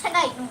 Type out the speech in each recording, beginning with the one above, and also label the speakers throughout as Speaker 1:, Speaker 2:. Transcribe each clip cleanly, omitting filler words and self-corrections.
Speaker 1: 차가 있는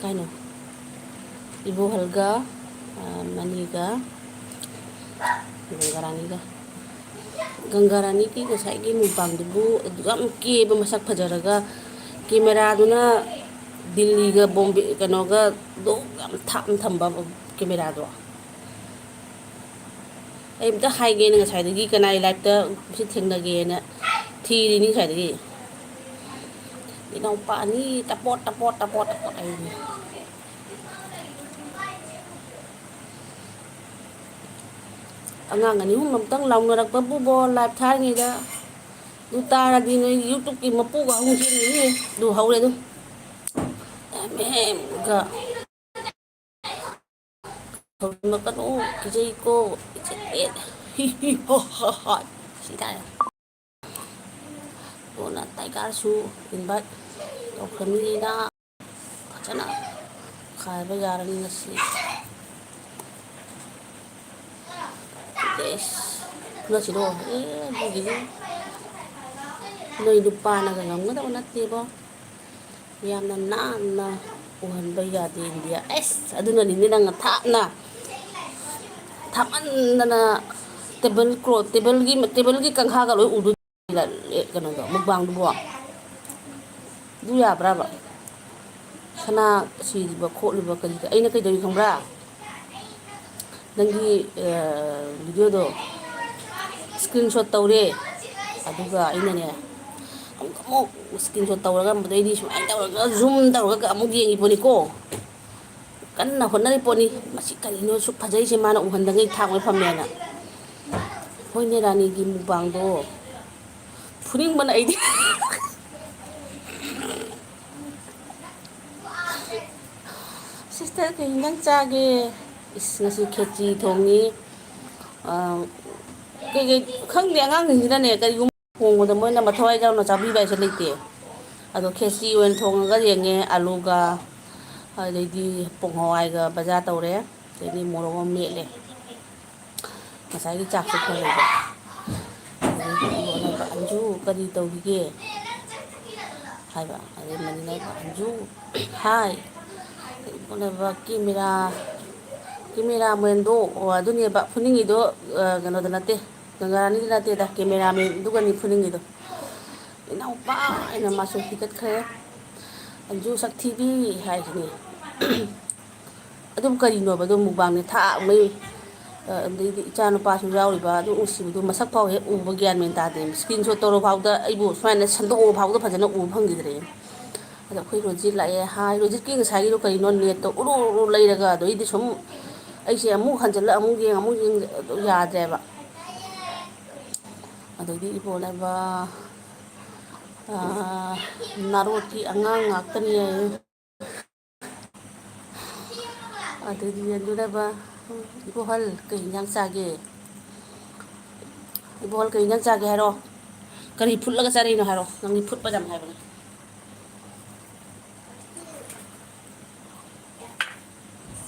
Speaker 1: Kano ibu halga maniga Ganggarani ki ngasai gi mukbang dubu yam keba masak fajaraga camera duna Delhi ga Bombay kanoga do yam thamba camera do ai mta haige ni ngasai dagi kanai live ta si thengnage na thi ni ngasai dagi inau pa ni tapot ai angang ani hum namtang laungnarak babu bo live thai ni da du tara di no YouTube ki mapu ga hung sin ni du haure du em ga makan kijai ko hi hi ha si da to na tai ka su invite to khami na phachana khai ba yarani ngasi yes na si do bugi nơi dupa na ga ngam ga na te bo yam na uhan ba ya di India aduna ni na nga na thaman na table gi kangha ga loi udu la kano do mukbang du bo du ya braba sana si ba kho li ba kali aina kai doi khambra nangi video do screenshot tawre aduga aina ne amuk screenshot tawraga madai di sumai tawraga zoom tawraga amuk yengi poni ko kanna honnari poni masi kalino su phajai se mana uhandangai thangoi phamena hoine rani gi mukbang do funing bana aidi sister ke nang chage ngasi khechi thongi ke khangde angang ni na ne kari hong da moina mathwai jaw na chabi bai se leite ado khechi wen thonga yenge alu ga adai pong hawai ga baja tawre deni moro mele masai gi chak se khole ba anju kari tawige hai ba adai mani na anju hai bona ba camera mendo aduni ba funingi do gano da nate gangarani nate da camera men du gani funingi do inau pa ina masu tiket khre anju sak tv hai ni adum kari no ba do mukbang ne tha mai andai cha no pa su yauri ba du usi du masak pau he u ba gyan men ta de screenshot toro pau da ai bu swaina sando pau da phajana u phangi dre ada khoi roji la ye hai roji ki ngai ro kari non net to uru lai raga do idi sum ai se amu hanjala amu yeng ya dre ba adoi ibo la ba naroti angang ngakani adoi andu la ba ibo hal ke yang sage ibo hal ke yang sage haro kari phut laga sari no haro nang phut pa jam hai ba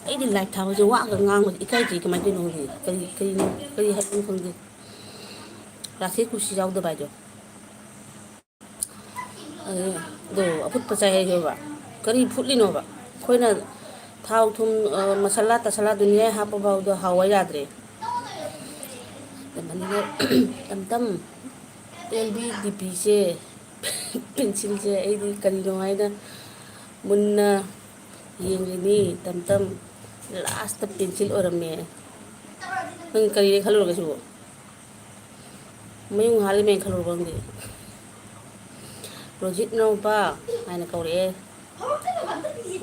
Speaker 1: ai di live thaw je wa ga ngang ikai ji kamai di no di kari hai phung di rasi kusi jaw da ba jo do aput pa chai hai ba kari phut li no ba khoina thau thum masala tasala dunia ha pa ba do hawa ya dre mani tam LB DP se pencil se ai di kari no hai da munna yeng ni tam last pencil orame nang kari khalur ga su mayung hali men khalur bang de project no pa aina kore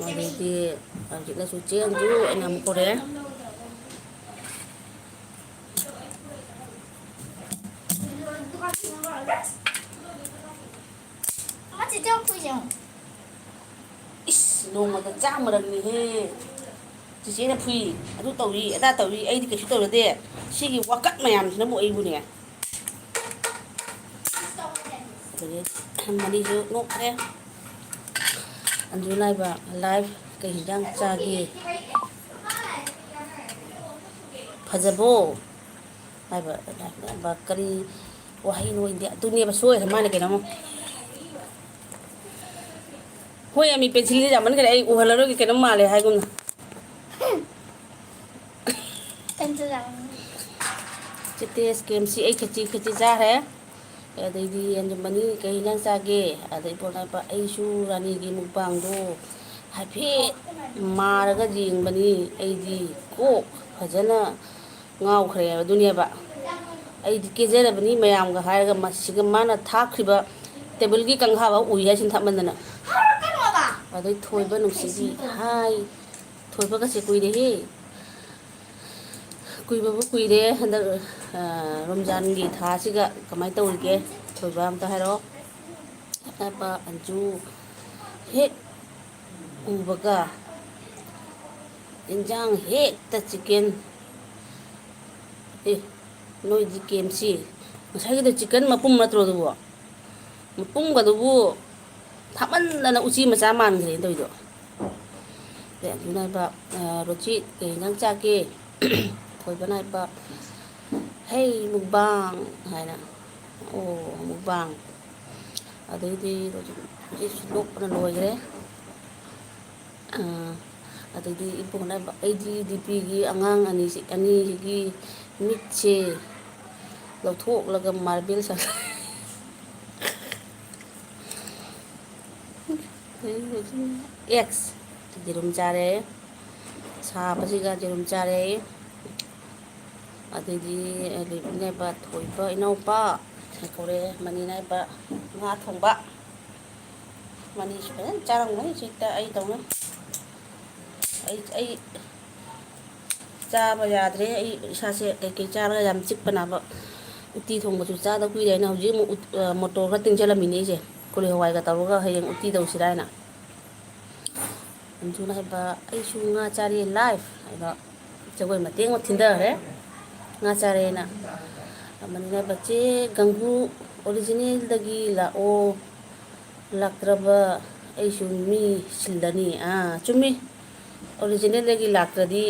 Speaker 1: ade di project la su chen ju enam kore is no ma da jam ran ni he ci ce na phui adu tawi ada tawi ai di ke shi tawi de shi gi wakat mayam na bu ai bu ne mani jo no kre anju lai ba live ke hidang cha gi phajabo ai ba kari wahai no india dunia ba soi ma ne ke na mo ꯍꯣꯏ ꯃꯤ ꯄꯦꯟꯁꯤꯜꯁꯦ ꯌꯥꯝꯃꯟꯈ꯭ꯔꯦ ꯑꯩ ꯎꯍꯜꯂꯔꯣꯏꯒꯦ ꯀꯩꯅꯣꯝ ꯃꯥꯜꯂꯦ ꯍꯥꯏꯒꯨꯝꯅ ꯆꯤꯇꯦꯁ ꯀꯦꯝꯁꯤ ꯑꯩ ꯈꯦꯆꯤ ꯆꯥꯈ꯭ꯔꯦ ꯑꯗꯩꯗꯤ ꯑꯟꯖꯨꯃꯅꯤ ꯀꯩ ꯏꯟꯖꯥꯡ ꯆꯥꯒꯦ ꯑꯗꯩ ꯄꯣꯠꯅꯥꯏꯕ ꯑꯩꯁꯨ ꯔꯥꯅꯤꯒꯤ ꯃꯨꯛꯕꯥꯡꯗꯣ ꯍꯥꯏꯐꯦꯠ ꯃꯥꯔꯒ ꯌꯦꯡꯕꯅꯤ ꯑꯩꯗꯤ ꯀꯣꯛ ꯐꯖꯅ ꯉꯥꯎꯈ꯭ꯔꯦꯕ ꯑꯗꯨꯅꯦꯕ ꯑꯩꯗꯤ ꯀꯦꯖꯔꯕꯅꯤ ꯃꯌꯥꯝꯒ ꯍꯥꯏꯔꯒ ꯃꯁꯤꯒ ꯃꯥꯅ ꯊꯥꯛꯈ꯭ꯔꯤꯕ ꯇꯦꯕꯜꯒꯤ ꯀꯥꯡꯍꯥꯕ ꯎꯏ ꯍꯥꯏꯁꯤꯅ ꯊꯥꯞꯃꯟꯗꯅ ꯑꯗꯩ ꯊꯣꯏꯕ ꯅꯨꯡꯁꯤꯕꯤ ꯍꯥꯏ ꯊꯣꯏꯕꯒꯁꯦ ꯀꯨꯏꯔꯦꯍꯦ ꯀꯨꯏꯕꯕꯨ ꯀꯨꯏꯔꯦ ꯍꯟꯗꯛ ꯔꯝꯖꯥꯟꯒꯤ ꯊꯥꯁꯤꯒ ꯀꯃꯥꯏꯅ ꯇꯧꯔꯤꯒꯦ ꯊꯣꯏꯕ ꯑꯝꯇ ꯍꯥꯏꯔꯛꯑꯣ ꯄ ꯑꯟꯖꯨ ꯍꯦꯛ ꯎꯕꯒ ꯏꯟꯖꯥꯡ ꯍꯦꯛꯇ ꯆꯤꯀꯦꯟ ꯑꯦ ꯅꯣꯏꯗꯤ ꯀꯦꯝꯁꯤ ꯉꯁꯥꯏꯒꯤꯗ ꯆꯤꯛꯀꯟ ꯃꯄꯨꯝ ꯅꯠꯇ꯭ꯔꯣ ꯑꯗꯨꯕꯨ ꯃꯄꯨꯝꯒꯗꯨꯕꯨ ꯊꯥꯃꯟꯗꯅ ꯎꯆꯤ ꯃꯆꯥ ꯃꯥꯟꯈ꯭ꯔꯦꯅ ꯇꯧꯔꯤꯗꯣ ꯑꯗꯨꯅ ꯍꯥꯏꯕ ꯔꯣꯖꯤ ꯀꯩ ꯏꯟꯖꯥꯡ ꯆꯥꯒꯦ ꯊꯣꯏꯕꯅ ꯍꯥꯏꯕ ꯍꯩ ꯃꯨꯛꯕꯥꯡ ꯍꯥꯏꯅ ꯑꯣ ꯃꯨꯛꯕꯥꯡ ꯑꯗꯩꯗꯤ ꯍꯧꯖꯤꯛꯁꯨ ꯂꯣꯛꯄꯅ ꯂꯣꯏꯈ꯭ꯔꯦ ꯑꯗꯩꯗꯤ ꯏꯕꯣꯛꯅ ꯍꯥꯏꯕ ꯑꯩꯗꯤ ꯗꯤꯄꯤꯒꯤ ꯑꯉꯥꯡ ꯑꯅꯤꯁꯤꯒꯤ ꯃꯤꯠꯁꯦ ꯂꯧꯊꯣꯛꯂꯒ ꯃꯥꯔꯕꯦꯜ ꯑꯦꯛꯁ ꯌꯦꯔꯨꯝ ꯆꯥꯔꯦ ꯁꯥꯕꯁꯤꯒ ꯌꯦꯔꯨꯝ ꯆꯥꯔꯦ ꯑꯗꯩꯗꯤ ꯂꯩꯕꯅꯦꯕ ꯊꯣꯏꯕ ꯏꯅꯥꯎꯄꯥ ꯀꯧꯔꯛꯑꯦ ꯃꯅꯤ ꯅꯥꯏꯕ ꯉꯥ ꯊꯣꯡꯕ ꯃꯅꯤꯁꯨ ꯐꯖꯅ ꯆꯥꯔꯝꯒꯅꯤ ꯍꯧꯖꯤꯛꯇ ꯑꯩꯗꯧꯅ ꯑꯩ ꯆꯥꯕ ꯌꯥꯗ꯭ꯔꯦ ꯑꯩ ꯏꯁꯥꯁꯦ ꯀꯩꯀꯩ ꯆꯥꯔꯒ ꯌꯥꯝ ꯆꯤꯛꯄ ꯅꯥꯕ ꯎꯠꯇꯤ ꯊꯣꯡꯕꯁꯨ ꯆꯥꯗ ꯀꯨꯏꯔꯦ ꯍꯥꯏꯅ ꯍꯧꯖꯤꯛ ꯑꯃꯨꯛ ꯃꯣꯇꯣꯔ ꯈꯔ ꯇꯤꯡꯁꯤꯜꯂꯝꯃꯤꯅꯦ ꯑꯩꯁꯦ ꯀꯣꯂꯤ ꯍꯋꯥꯏꯒ ꯇꯧꯔꯒ ꯍꯌꯦꯡ ꯎꯠꯇꯤ ꯇꯧꯁꯤꯔꯥ ꯍꯥꯏꯅ ꯑꯟꯖꯨꯅ ꯍꯥꯏꯕ ꯑꯩꯁꯨ ꯉꯥ ꯆꯥꯔꯦ ꯂꯥꯏꯐ ꯍꯥꯏꯕ ꯖꯒꯣꯏ ꯃꯇꯦꯛ ꯑꯃ ꯊꯤꯟꯊꯈ꯭ꯔꯦ ꯉꯥ ꯆꯥꯔꯦꯅ ꯑꯃꯅꯤꯅ ꯕꯆꯦ ꯒꯪꯒꯨ ꯑꯣꯔꯤꯖꯤꯅꯦꯜꯗꯒꯤ ꯂꯥꯛꯑꯣ ꯂꯥꯛꯇ꯭ꯔꯕ ꯑꯩꯁꯨ ꯃꯤ ꯁꯤꯜꯂꯅꯤ ꯆꯨꯝꯃꯤ ꯑꯣꯔꯤꯖꯤꯅꯦꯜꯗꯒꯤ ꯂꯥꯛꯇ꯭ꯔꯗꯤ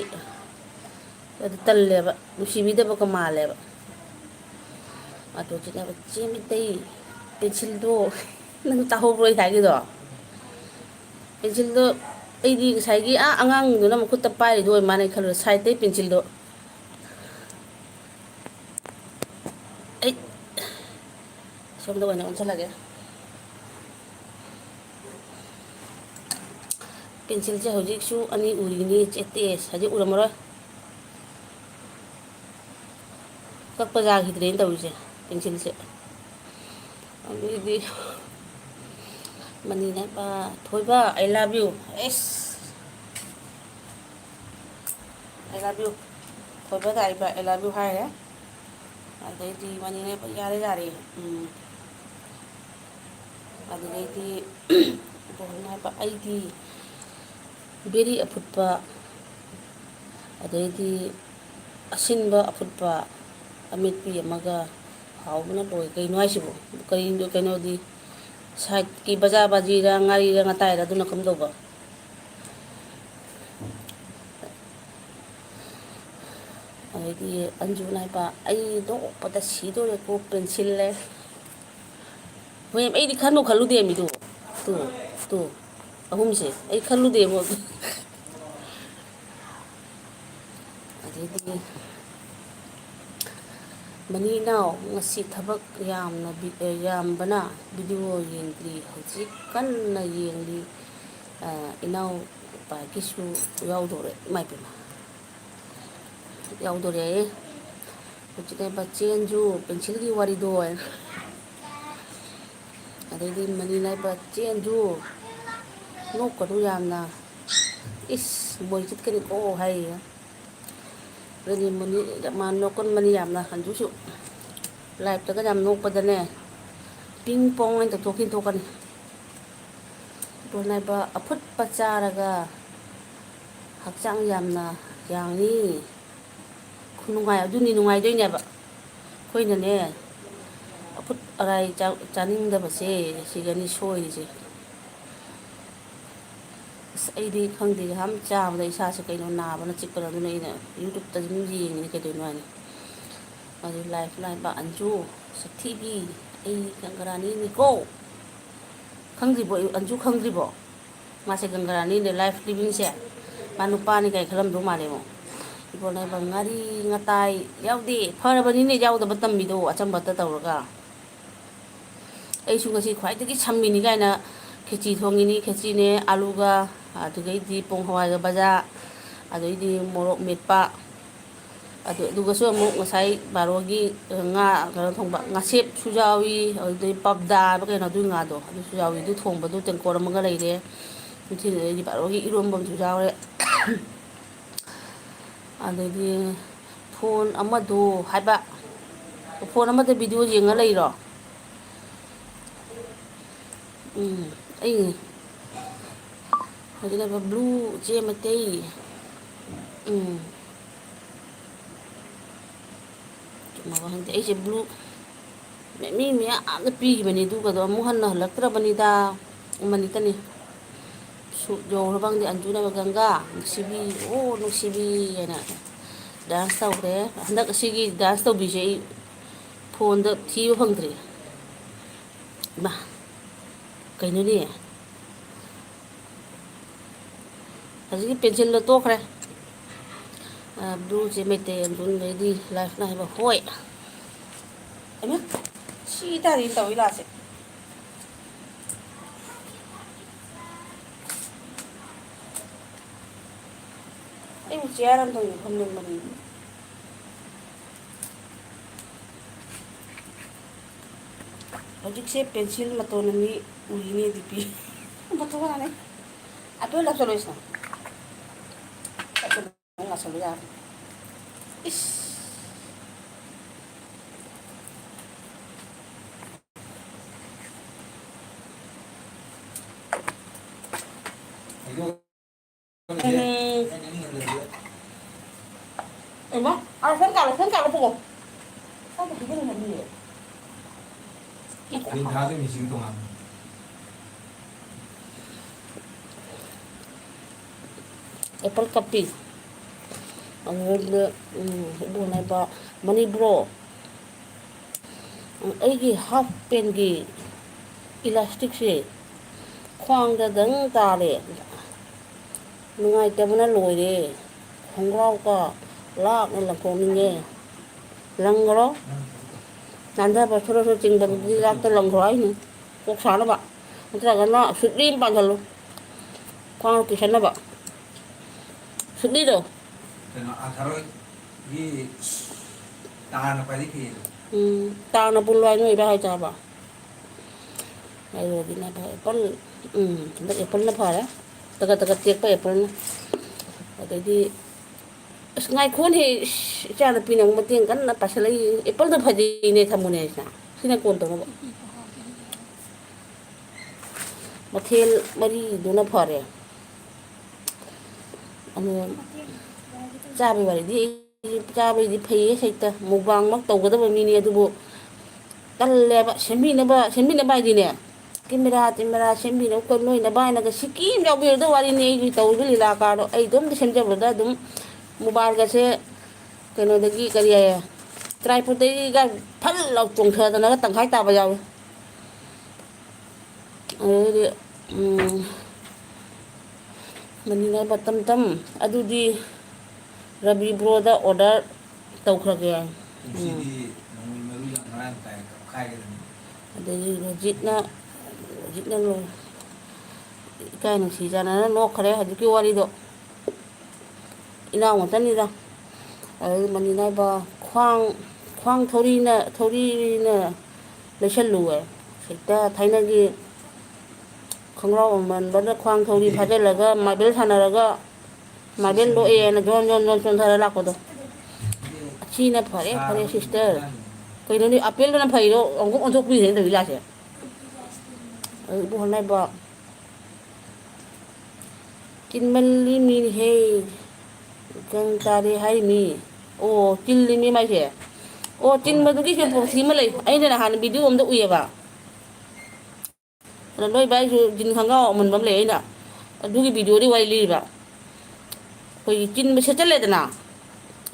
Speaker 1: ꯑꯗꯨ ꯇꯜꯂꯦꯕ ꯅꯨꯡꯁꯤꯕꯤꯗꯕꯒ ꯃꯥꯜꯂꯦꯕ ꯑꯗꯨꯖꯤꯅꯦꯕ ꯆꯦ ꯃꯤꯇꯩ ꯄꯦꯟꯁꯤꯜꯗꯣ ꯅꯪ ꯇꯥꯍꯧꯕ꯭ꯔꯣ ꯑꯩ ꯍꯥꯏꯒꯤꯗꯣ ꯄꯦꯟꯁꯤꯜꯗꯣ ꯑꯩꯗꯤ ꯉꯁꯥꯏꯒꯤ ꯑꯉꯥꯡꯗꯨꯅ ꯃꯈꯨꯠꯇ ꯄꯥꯏꯔꯤꯗꯣ ꯑꯣꯏ ꯃꯥꯅ ꯈꯜꯂꯣ ꯁꯥꯏꯠꯇꯩ ꯄꯦꯟꯁꯤꯜꯗꯣ ꯑꯩ ꯁꯣꯝꯗ ꯑꯣꯏꯅ ꯑꯣꯟꯁꯤꯜꯂꯒꯦ ꯄꯦꯟꯁꯤꯜꯁꯦ ꯍꯧꯖꯤꯛꯁꯨ ꯑꯅꯤ ꯎꯔꯤꯅꯤ ꯆꯦꯠꯇꯦꯁ ꯍꯧꯖꯤꯛ ꯎꯔꯝꯃꯔꯣꯏ ꯀꯛꯄ ꯌꯥꯈꯤꯗ꯭ꯔꯦꯅ ꯇꯧꯔꯤꯁꯦ ꯄꯦꯟꯁꯤꯜꯁꯦ ꯑꯗꯨꯗꯤ ꯃꯅꯤꯅ ꯊꯣꯏꯕ ꯑꯩ ꯂꯚ ꯌꯨ ꯑꯦꯁ ꯑꯥꯏ ꯂꯚ ꯌꯨ ꯊꯣꯏꯕꯗ ꯑꯥꯏ ꯂꯚ ꯌꯨ ꯍꯥꯏꯔꯦ ꯑꯗꯩꯗꯤ ꯃꯅꯤꯅ ꯌꯥꯔꯦ ꯌꯥꯔꯦ ꯑꯗꯨꯗꯩꯗꯤ ꯕꯣꯜꯅ ꯍꯥꯏꯕ ꯑꯩꯗꯤ ꯕꯦꯔꯤ ꯑꯐꯨꯠꯄ ꯑꯗꯩꯗꯤ ꯑꯁꯤꯟꯕ ꯑꯐꯨꯠꯄ ꯑꯃꯦꯠꯄꯤ ꯑꯃꯒ ꯍꯥꯎꯕꯅ ꯂꯣꯏ ꯀꯩꯅꯣ ꯍꯥꯏꯁꯤꯕꯨ ꯀꯩꯅꯣꯗꯤ ꯁꯥꯏꯠꯀꯤ ꯕꯖꯥꯔ ꯕꯥꯖꯤꯔ ꯉꯥꯔꯤꯔ ꯉꯥꯇꯥꯏꯔ ꯑꯗꯨꯅ ꯀꯝꯗꯧꯕ ꯑꯗꯩꯗꯤ ꯑꯟꯖꯨꯅ ꯍꯥꯏꯕ ꯑꯩ ꯅꯣꯛꯄꯗ ꯁꯤꯗꯣꯔꯦꯀꯣ ꯄꯦꯟꯁꯤꯜꯂꯦ ꯍꯣꯏ ꯑꯩꯗꯤ ꯈꯟꯕꯨ ꯈꯜꯂꯨꯗꯦ ꯃꯤꯗꯨ ꯇꯨ ꯑꯍꯨꯝꯁꯦ ꯑꯩ ꯈꯜꯂꯨꯗꯦꯕ ꯑꯗꯩꯗꯤ ꯃꯅꯤ ꯏꯅꯥꯎ ꯉꯁꯤ ꯊꯕꯛ ꯌꯥꯝꯕꯅ ꯚꯤꯗꯤꯑꯣ ꯌꯦꯡꯗ꯭ꯔꯤ ꯍꯧꯖꯤꯛ ꯀꯟꯅ ꯌꯦꯡꯂꯤ ꯏꯅꯥꯎꯄꯥꯒꯤꯁꯨ ꯌꯥꯎꯗꯣꯔꯦ ꯏꯃꯥꯏꯄꯦꯝꯃ ꯌꯥꯎꯗꯣꯔꯦ ꯍꯧꯖꯤꯛꯅꯦꯕ ꯆꯦꯟꯁꯨ ꯄꯦꯟꯁꯤꯜꯒꯤ ꯋꯥꯔꯤꯗꯣ ꯑꯗꯩꯗꯤ ꯃꯅꯤꯅ ꯍꯥꯏꯕ ꯆꯦꯟꯁꯨ ꯅꯣꯛꯀꯅꯨ ꯌꯥꯝꯅ ꯏꯁ ꯃꯣꯏ ꯆꯤꯠꯀꯅꯤꯀꯣ ꯍꯥꯏꯔꯤꯌꯦ ꯑꯗꯩꯗꯤ ꯃꯥ ꯅꯣꯛꯀꯟꯕꯅꯤ ꯌꯥꯝꯅ ꯍꯟꯗꯨꯁꯨ ꯂꯥꯏꯞꯇꯒ ꯌꯥꯝ ꯅꯣꯛꯄꯗꯅꯦ ꯄꯤꯡ ꯄꯣꯡ ꯑꯣꯏꯅ ꯇꯧꯊꯣꯛꯈꯤꯅ ꯊꯣꯛꯀꯅꯤ ꯕꯣꯜꯅ ꯑꯐꯨꯠꯄ ꯆꯥꯔꯒ ꯍꯛꯆꯥꯡ ꯌꯥꯝꯅ ꯌꯥꯡꯏ ꯈꯨꯅꯨꯡꯉꯥꯏ ꯑꯗꯨꯅꯤ ꯅꯨꯡꯉꯥꯏꯗꯣꯏꯅꯦꯕ ꯑꯩꯈꯣꯏꯅꯅꯦ ꯑꯐꯨꯠ ꯑꯔꯥꯏ ꯆꯥꯅꯤꯡꯗꯕꯁꯦ ꯁꯤꯒꯅꯤ ꯁꯣꯏꯔꯤꯁꯦ ꯑꯁ ꯑꯩꯗꯤ ꯈꯪꯗꯦ ꯌꯥꯝ ꯆꯥꯕꯗ ꯏꯁꯥꯁꯦ ꯀꯩꯅꯣ ꯅꯥꯕꯅ ꯆꯤꯛꯄꯅ ꯑꯗꯨꯅ ꯑꯩꯅ ꯌꯨꯇꯨꯞꯇ ꯑꯗꯨꯝ ꯌꯦꯡꯉꯤꯅꯤ ꯀꯩꯗꯧꯅꯣ ꯍꯥꯏꯅ ꯑꯗꯨ ꯂꯥꯏꯐ ꯂꯥꯏꯕ ꯑꯟꯖꯨ ꯁꯛꯊꯤꯕꯤ ꯑꯩ ꯀꯪꯒꯔꯥꯅꯤꯅꯤꯀꯣ ꯈꯪꯗ꯭ꯔꯤꯕꯣ ꯑꯟꯖꯨ ꯈꯪꯗ꯭ꯔꯤꯕꯣ ꯃꯥꯁꯦ ꯒꯪꯒꯔꯥꯅꯤꯅꯦ ꯂꯥꯏꯐ ꯂꯤꯕꯤꯡꯁꯦ ꯃꯥ ꯅꯨꯄꯥꯅꯤ ꯀꯥꯏ ꯈꯜꯂꯝꯗꯧ ꯃꯥꯜꯂꯦꯕꯣ ꯏꯕꯣꯅꯦꯕ ꯉꯥꯔꯤ ꯉꯥꯇꯥꯏ ꯌꯥꯎꯗꯦ ꯐꯔꯕꯅꯤꯅꯦ ꯌꯥꯎꯗꯕ ꯇꯝꯃꯤꯗꯣ ꯑꯆꯝꯕꯇ ꯇꯧꯔꯒ ꯑꯩꯁꯨ ꯉꯁꯤ ꯈ꯭ꯋꯥꯏꯗꯒꯤ ꯁꯝꯃꯤꯅꯤ ꯀꯥꯏꯅ ꯈꯦꯆꯤ ꯊꯣꯡꯉꯤꯅꯤ ꯈꯦꯆꯤꯅꯦ ꯑꯂꯨꯒ ꯑꯗꯨꯗꯩꯗꯤ ꯄꯣꯡ ꯍꯋꯥꯏꯒ ꯕꯖꯥ ꯑꯗꯩꯗꯤ ꯃꯣꯔꯣꯛ ꯃꯦꯠꯄ ꯑꯗꯨꯒꯁꯨ ꯑꯃꯨꯛ ꯉꯁꯥꯏ ꯕꯥꯔꯣꯒꯤ ꯉꯥ ꯀꯩꯅꯣ ꯊꯣꯡꯕ ꯉꯥꯁꯦꯞꯁꯨ ꯌꯥꯎꯏ ꯑꯗꯨꯗꯩ ꯄꯞꯗꯥꯕ ꯀꯩꯅꯣ ꯑꯗꯨꯒꯤ ꯉꯥꯗꯣ ꯑꯗꯨꯁꯨ ꯌꯥꯎꯏ ꯑꯗꯨ ꯊꯣꯡꯕꯗꯨ ꯇꯦꯡꯀꯣꯠ ꯑꯃꯒ ꯂꯩꯔꯦ ꯅꯨꯡꯊꯤꯜꯗꯩꯗꯤ ꯕꯥꯔꯣꯒꯤ ꯏꯔꯣꯝꯕ ꯑꯃꯁꯨ ꯌꯥꯎꯔꯦ ꯑꯗꯒꯤ ꯐꯣꯟ ꯑꯃꯗꯣ ꯍꯥꯏꯕ ꯐꯣꯟ ꯑꯃꯗ ꯚꯤꯗꯤꯑꯣ ꯌꯦꯡꯉ ꯂꯩꯔꯣ ꯑꯩ ꯍꯧꯖꯤꯛꯅ ꯕ꯭ꯂꯨ ꯆꯦ ꯃꯩꯇꯩ ꯆꯨꯝꯃꯕ ꯈꯪꯗꯦ ꯑꯩꯁꯦ ꯕ꯭ꯂꯨ ꯃꯤ ꯃꯌꯥꯝꯅ ꯄꯤꯈꯤꯕꯅꯤ ꯑꯗꯨꯒꯗꯣ ꯑꯃꯨꯛ ꯍꯟꯅ ꯍꯜꯂꯛꯇ꯭ꯔꯕꯅꯤꯗ ꯑꯃꯅꯤꯇꯅꯤ ꯁꯨꯠ ꯌꯧꯈ꯭ꯔꯕꯪꯗꯦ ꯑꯟꯖꯨꯅꯒ ꯒꯪꯒꯥ ꯅꯨꯡꯁꯤꯕꯤ ꯑꯣ ꯅꯨꯡꯁꯤꯕꯤ ꯍꯥꯏꯅ ꯗꯥꯟꯁ ꯇꯧꯈ꯭ꯔꯦ ꯍꯟꯗꯛ ꯑꯁꯤꯒꯤ ꯗꯥꯟꯁ ꯇꯧꯕꯤꯁꯦ ꯑꯩ ꯐꯣꯟꯗ ꯊꯤꯕ ꯐꯪꯗ꯭ꯔꯤ ꯏꯃꯥ ꯀꯩꯅꯣꯅꯦ ꯍꯧꯖꯤꯛꯀꯤ ꯄꯦꯟꯁꯤꯜꯗꯣ ꯇꯣꯛꯈ꯭ꯔꯦ ꯕ꯭ꯂꯨꯁꯦ ꯃꯩꯇꯩ ꯑꯗꯨꯗꯩꯗꯤ ꯂꯥꯏꯐꯅ ꯍꯥꯏꯕ ꯍꯣꯏ ꯑꯩꯅ ꯁꯤ ꯇꯥꯔꯤ ꯇꯧꯋꯤ ꯂꯥꯁꯦ ꯑꯩꯕꯨ ꯆꯤꯌꯥꯔ ꯑꯃꯇꯪ ꯐꯝꯅꯤꯡꯕꯅꯤ ꯍꯧꯖꯤꯛꯁꯦ ꯄꯦꯟꯁꯤꯜ ꯃꯇꯣꯟ ꯑꯅꯤ ꯎꯔꯤꯅꯦ ꯗꯤꯄꯤ ꯑꯇꯣ ꯂꯥꯛꯆꯔꯣꯏꯁꯤꯅ ꯂꯥꯛꯁꯜꯂꯨ ꯌꯥꯔꯦ ꯏꯁ ꯏꯃꯥ ꯐꯣꯟ ꯀꯥꯔꯣ ꯄꯨꯡꯉꯣ
Speaker 2: ꯊꯥꯗꯣꯏ ꯃꯤꯁꯤꯡ ꯇꯣꯉꯥꯟ
Speaker 1: ꯑꯦꯄꯜ ꯀꯞꯄꯤ ꯑꯗꯨꯗ ꯏꯕꯣꯅꯕ ꯃꯅꯤꯕ꯭ꯔꯣ ꯑꯩꯒꯤ ꯍꯥꯐ ꯄꯦꯟꯒꯤ ꯏꯂꯥꯁꯇꯤꯛꯁꯦ ꯈ꯭ꯋꯥꯡꯗꯗꯪ ꯇꯥꯔꯦ ꯅꯨꯡꯉꯥꯏꯇꯕꯅ ꯂꯣꯏꯔꯦ ꯈꯣꯡꯒ꯭ꯔꯥꯎꯒ ꯂꯥꯞꯅ ꯂꯪꯊꯣꯛꯅꯤꯡꯉꯦ ꯂꯪꯈꯔꯣ ꯅꯥꯟꯊꯕ ꯁꯣꯔꯣ ꯁꯣꯔꯣ ꯆꯤꯡꯕꯗꯨꯗꯤ ꯂꯥꯛꯇ ꯂꯪꯈ꯭ꯔꯣ ꯍꯥꯏꯅꯤ ꯀꯣꯛ ꯁꯥꯅꯕ ꯅꯠꯇ꯭ꯔꯒꯅ ꯁꯨꯠꯂꯤ ꯑꯃ ꯄꯥꯟꯁꯤꯜꯂꯨ ꯈ꯭ꯋꯥꯡ ꯀꯤꯁꯟꯅꯕ ꯁꯨꯠꯂꯤꯗꯣ
Speaker 2: ꯀꯩꯅꯣ ꯑꯥꯊꯔꯣꯏꯒꯤ ꯇꯥꯅ ꯈ꯭ꯋꯥꯏꯗꯒꯤ ꯐꯩꯌꯦꯕ
Speaker 1: ꯇꯥꯡꯅ ꯄꯨꯜꯂꯣ ꯍꯥꯏ ꯅꯣꯏꯔ ꯍꯥꯏ ꯆꯥꯕ ꯑꯗꯨꯗꯤꯅꯦ ꯑꯦꯄꯜ ꯍꯟꯗꯛ ꯑꯦꯄꯜꯅ ꯐꯔꯦ ꯇꯒꯠ ꯇꯒꯠ ꯇꯦꯛꯄ ꯑꯦꯄꯜꯅ ꯑꯗꯩꯗꯤ ꯑꯁ ꯉꯥꯏꯈꯣꯟꯍꯦ ꯏꯆꯥ ꯅꯨꯄꯤꯅ ꯑꯃꯨꯛ ꯃꯇꯦꯡ ꯀꯟꯅ ꯄꯥꯏꯁꯤꯜꯂꯛꯏ ꯑꯦꯄꯜꯗꯣ ꯐꯖꯩꯅꯦ ꯊꯝꯃꯨꯅꯦ ꯍꯥꯏꯁꯤꯅ ꯁꯤꯅ ꯀꯣꯟ ꯇꯧꯅꯕ ꯃꯊꯦꯜ ꯃꯔꯤꯗꯨꯅ ꯐꯔꯦ ꯑꯗꯨꯒ ꯆꯥꯕꯩ ꯋꯥꯔꯤꯗꯤ ꯆꯥꯕꯩꯗꯤ ꯐꯩꯌꯦ ꯁꯩꯛꯇ ꯃꯨꯛꯕꯥꯡꯃꯛ ꯇꯧꯒꯗꯕ ꯃꯤꯅꯤ ꯑꯗꯨꯕꯨ ꯇꯜꯂꯦꯕ ꯁꯦꯝꯕꯤꯅꯕ ꯍꯥꯏꯗꯤꯅꯦ ꯀꯦꯃꯦꯔꯥ ꯇꯦꯃꯦꯔꯥ ꯁꯦꯝꯕꯤꯅꯕ ꯈꯣꯠ ꯅꯣꯏ ꯅꯕꯥꯏꯅꯒ ꯁꯤꯀꯤ ꯑꯃ ꯌꯥꯎꯕꯤꯔꯗꯕ ꯋꯥꯔꯤꯅꯤ ꯑꯩꯒꯤ ꯇꯧꯔꯤꯕ ꯂꯤꯂꯥ ꯀꯥꯔꯗꯣ ꯑꯩ ꯏꯇꯣꯝꯇ ꯁꯦꯝꯖꯕꯗ ꯑꯗꯨꯝ ꯃꯣꯕꯥꯏꯜꯒꯁꯦ ꯀꯩꯅꯣꯗꯒꯤ ꯀꯔꯤ ꯍꯥꯏꯌꯦ ꯇ꯭ꯔꯥꯏꯄꯣꯠꯇꯒꯤꯒ ꯐꯜ ꯂꯥꯎ ꯆꯣꯡꯊꯗꯅꯒ ꯇꯪꯈꯥꯏ ꯇꯥꯕ ꯌꯥꯎꯏ ꯑꯗꯨꯗꯤ ꯃꯅꯤꯅ ꯃꯇꯝ ꯑꯗꯨꯗꯤ ꯔꯕꯤ ꯕ꯭ꯔꯣꯗ ꯑꯣꯔꯗꯔ ꯇꯧꯈ꯭ꯔꯒꯦ
Speaker 2: ꯀꯨꯝꯁꯤꯗꯤ ꯅꯣꯡꯃꯩ ꯃꯔꯨ ꯌꯥꯝ ꯃꯔꯥꯡ ꯀꯥꯏ ꯀꯞꯈꯥꯏꯒꯗꯕꯅꯤ
Speaker 1: ꯑꯗꯒꯤ ꯔꯣꯖꯤꯠꯅ ꯏꯀꯥꯏ ꯅꯨꯡꯁꯤ ꯆꯥꯟꯅꯅ ꯅꯣꯛꯈ꯭ꯔꯦ ꯍꯧꯖꯤꯛꯀꯤ ꯋꯥꯔꯤꯗꯣ ꯏꯅꯥꯎ ꯉꯥꯛꯇꯅꯤꯗ ꯑꯗꯨ ꯃꯅꯤ ꯅꯥꯏꯕ ꯈ꯭ꯋꯥꯡ ꯊꯧꯔꯤꯅ ꯂꯩꯁꯜꯂꯨꯑꯦ ꯍꯦꯛꯇ ꯊꯥꯏꯅꯒꯤ ꯈꯣꯡꯒ꯭ꯔꯥꯎ ꯑꯃꯟꯕꯗ ꯈ꯭ꯋꯥꯡ ꯊꯧꯔꯤ ꯐꯥꯖꯤꯜꯂꯒ ꯃꯥꯔꯕꯦꯜ ꯁꯥꯟꯅꯔꯒ ꯃꯥꯔꯕꯦꯜ ꯂꯣꯛꯑꯦꯅ ꯖꯣꯟ ꯖꯣꯟ ꯖꯣꯟ ꯆꯣꯡꯊꯔ ꯂꯥꯛꯄꯗꯣ ꯑꯁꯤꯅ ꯐꯔꯦ ꯐꯔꯦ
Speaker 2: ꯁꯥꯔꯕꯒꯤ
Speaker 1: ꯁꯤꯁꯇꯔ
Speaker 2: ꯃꯇꯥꯡꯅꯤ
Speaker 1: ꯀꯩꯅꯣꯅꯤ ꯑꯄꯦꯜꯗꯅ ꯐꯩꯗꯣ ꯑꯃꯨꯛꯀ ꯑꯣꯟꯊꯣꯛꯄꯤꯔꯦꯅ ꯇꯧꯏ ꯂꯥꯁꯦ ꯑꯗꯨ ꯏꯕꯨꯡꯉꯣꯅꯥꯏꯕ ꯆꯤꯟꯃꯜꯂꯤ ꯃꯤꯅꯍꯦ ꯒꯪ ꯇꯥꯔꯦ ꯍꯥꯏꯔꯤꯃꯤ ꯑꯣ ꯆꯤꯜꯂꯤꯃꯤ ꯃꯥꯏꯁꯦ ꯑꯣ
Speaker 2: ꯍꯧꯅ
Speaker 1: ꯆꯤꯟꯕꯗꯨꯒꯤꯁꯨ ꯄꯣꯊꯤ ꯑꯃ ꯂꯩ ꯑꯩꯅ ꯅꯍꯥꯟ ꯚꯤꯗꯤꯑꯣ ꯑꯝꯗ ꯎꯏꯌꯦꯕ ꯑꯗ ꯅꯣꯏ ꯚꯥꯏꯁꯨ ꯖꯤꯟ ꯈꯣꯡꯒ꯭ꯔꯥꯎ ꯑꯃꯨꯟꯕ ꯑꯃ ꯂꯩ ꯑꯩꯅ ꯑꯗꯨꯒꯤ ꯚꯤꯗꯤꯑꯣꯗꯤ ꯋꯥꯔꯤ ꯂꯤꯔꯤꯕ ꯑꯩꯈꯣꯏꯒꯤ ꯆꯤꯟꯕ ꯁꯦꯠꯆꯜꯂꯦꯗꯅ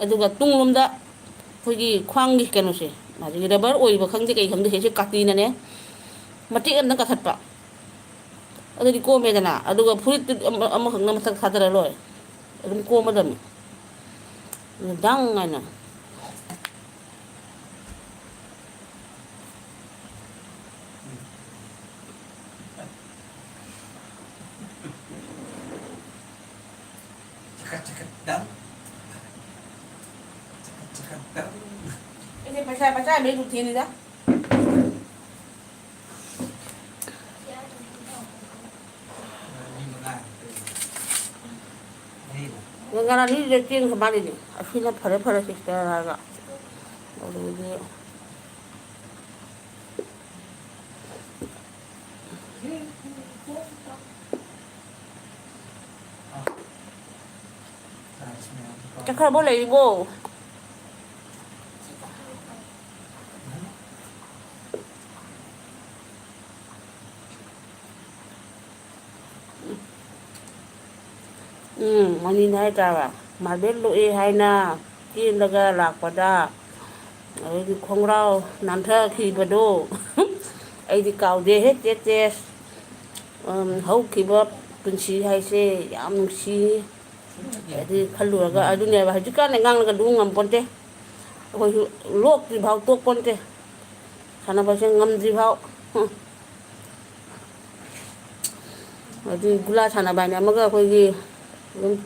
Speaker 1: ꯑꯗꯨꯒ ꯇꯨꯡꯂꯣꯝꯗ ꯑꯩꯈꯣꯏꯒꯤ ꯈ꯭ꯋꯥꯡꯒꯤ ꯀꯩꯅꯣꯁꯦ ꯃꯥꯒꯤ ꯔꯕꯔ ꯑꯣꯏꯕ ꯈꯪꯗꯦ ꯀꯩ ꯈꯪꯗꯦ ꯁꯤꯁꯦ ꯀꯥꯇꯤꯅꯅꯦ ꯃꯇꯦꯛ ꯑꯃꯗ ꯀꯥꯈꯠꯄ ꯑꯗꯨꯗꯤ ꯀꯣꯝꯃꯦꯗꯅ ꯑꯗꯨꯒ ꯐꯨꯔꯤꯠꯇꯨ ꯑꯃꯈꯛꯅ ꯃꯊꯛ ꯊꯥꯗꯔ ꯂꯣꯏꯔꯦ ꯑꯗꯨꯝ ꯀꯣꯝꯃꯗꯕꯅꯤ ꯗꯪ ꯍꯥꯏꯅ
Speaker 2: Cekat cekat dang. Cekat cekat dang.
Speaker 1: 이제 발사 발사 매일 루틴이다.
Speaker 2: Ni mengan. Ni.
Speaker 1: ngana ni je ting kembali ni. Asina pare sister harga. Lalu dia cakap boleh ibu. Manin hai cara. Marbel lu hai na. Kin laga lak pada. Di kongrau nanta ki bado. Ai di kau deh het tes. Hau ki bab punsi hai se yam nusi. Di kaluraga adunya bah juga nengang laga dungam ponte. Koi lok di bau tok ponte. Sana bahasa ngam di bau. Di gula sana banyak amaga koi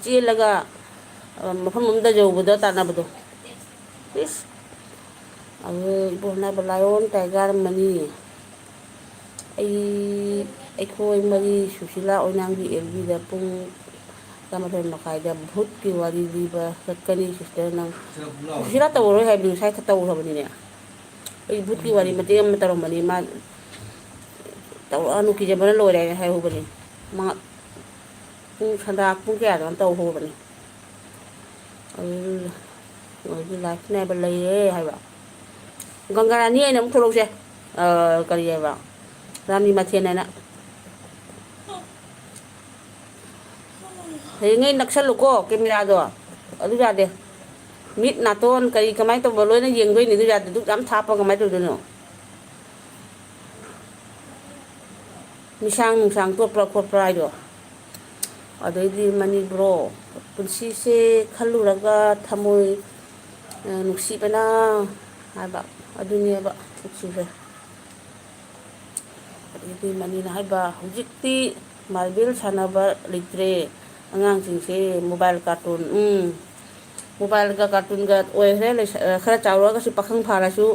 Speaker 1: ꯆꯦꯜꯂꯒ ꯃꯐꯝ ꯑꯃꯗ ꯌꯧꯕꯗ ꯇꯥꯟꯅꯕꯗꯣ ꯏꯁ ꯑꯗꯨ ꯏꯕꯣꯛꯅ ꯍꯥꯏꯕ lion tiger money ꯑꯩꯈꯣꯏ ꯃꯔꯤ ꯁꯨꯁꯤꯂꯥ ꯑꯣꯏꯅꯥꯝꯒꯤ ꯑꯦꯜꯕꯤꯗ ꯄꯨꯡ 12:30ꯗ ꯚꯨꯠꯀꯤ ꯋꯥꯔꯤ ꯂꯤꯕ ꯆꯠꯀꯅꯤ ꯁꯤꯁꯇꯔ ꯅꯪ ꯁꯨꯁꯤꯂꯥ ꯇꯧꯔꯔꯣꯏ ꯍꯥꯏꯕꯗꯤ ꯉꯁꯥꯏ ꯇꯧꯈ꯭ꯔꯕꯅꯤꯅꯦ ꯑꯩ ꯚꯨꯠꯀꯤ ꯋꯥꯔꯤ ꯃꯇꯦꯛ ꯑꯃ ꯇꯧꯔꯝꯕꯅꯤ ꯃꯥ ꯇꯧꯔꯛꯑꯅꯨ ꯀꯤꯖꯕꯅ ꯂꯣꯏꯔꯦ ꯍꯥꯏꯍꯧꯕꯅꯤ ꯃꯥ ꯄꯨꯡ ꯁꯟꯗꯥ ꯄꯨꯡ ꯀꯌꯥꯗꯅꯣ ꯇꯧꯍꯧꯕꯅꯤ ꯑꯗꯨ ꯂꯥꯏꯐ ꯅꯥꯏꯕ ꯂꯩꯔꯦ ꯍꯥꯏꯕ ꯒꯪꯒꯥꯔꯥꯅꯤ ꯑꯩꯅ ꯑꯃꯨꯛ ꯊꯣꯛꯂꯛꯁꯦ ꯀꯔꯤ ꯍꯥꯏꯕ ꯔꯥꯅꯤ ꯃꯊꯦꯟ ꯍꯥꯏꯅ ꯍꯌꯦꯡꯉꯩ ꯅꯛꯁꯜꯂꯨꯀꯣ ꯀꯦꯃꯦꯔꯥꯗꯣ ꯑꯗꯨ ꯌꯥꯗꯦ ꯃꯤꯠ ꯅꯥꯇꯣꯟ ꯀꯔꯤ ꯀꯃꯥꯏꯅ ꯇꯧꯕ ꯂꯣꯏꯅ ꯌꯦꯡꯗꯣꯏꯅꯤ ꯑꯗꯨ ꯌꯥꯗꯦ ꯑꯗꯨꯛ ꯌꯥꯝ ꯊꯥꯞꯄ ꯀꯃꯥꯏꯅ ꯇꯧꯗꯣꯏꯅꯣ ꯃꯤꯁꯥꯡ ꯅꯨꯡꯁꯥꯡ ꯇꯣꯠꯄ꯭ꯔꯥ ꯈꯣꯠꯄ꯭ꯔꯥ ꯍꯥꯏꯗꯣ ꯑꯗꯩꯗꯤ ꯃꯅꯤꯕ꯭ꯔꯣ ꯄꯨꯟꯁꯤꯁꯦ ꯈꯜꯂꯨꯔꯒ ꯊꯃꯣꯏ ꯅꯨꯡꯁꯤꯕꯅ ꯍꯥꯏꯕ ꯑꯗꯨꯅꯦꯕ ꯅꯨꯡꯁꯤꯁꯦ ꯑꯗꯩꯗꯤ ꯃꯅꯤꯅ ꯍꯥꯏꯕ ꯍꯧꯖꯤꯛꯇꯤ ꯃꯥꯔꯕꯦꯜ ꯁꯥꯟꯅꯕ ꯂꯩꯇ꯭ꯔꯦ ꯑꯉꯥꯡꯁꯤꯡꯁꯦ ꯃꯣꯕꯥꯏꯜ ꯀꯥꯔꯇꯨꯟ ꯃꯣꯕꯥꯏꯜꯒ ꯀꯥꯔꯇꯨꯟꯒ ꯑꯣꯏꯈ꯭ꯔꯦ ꯈꯔ ꯆꯥꯎꯔꯒꯁꯨ ꯄꯥꯈꯪ ꯐꯥꯔꯁꯨ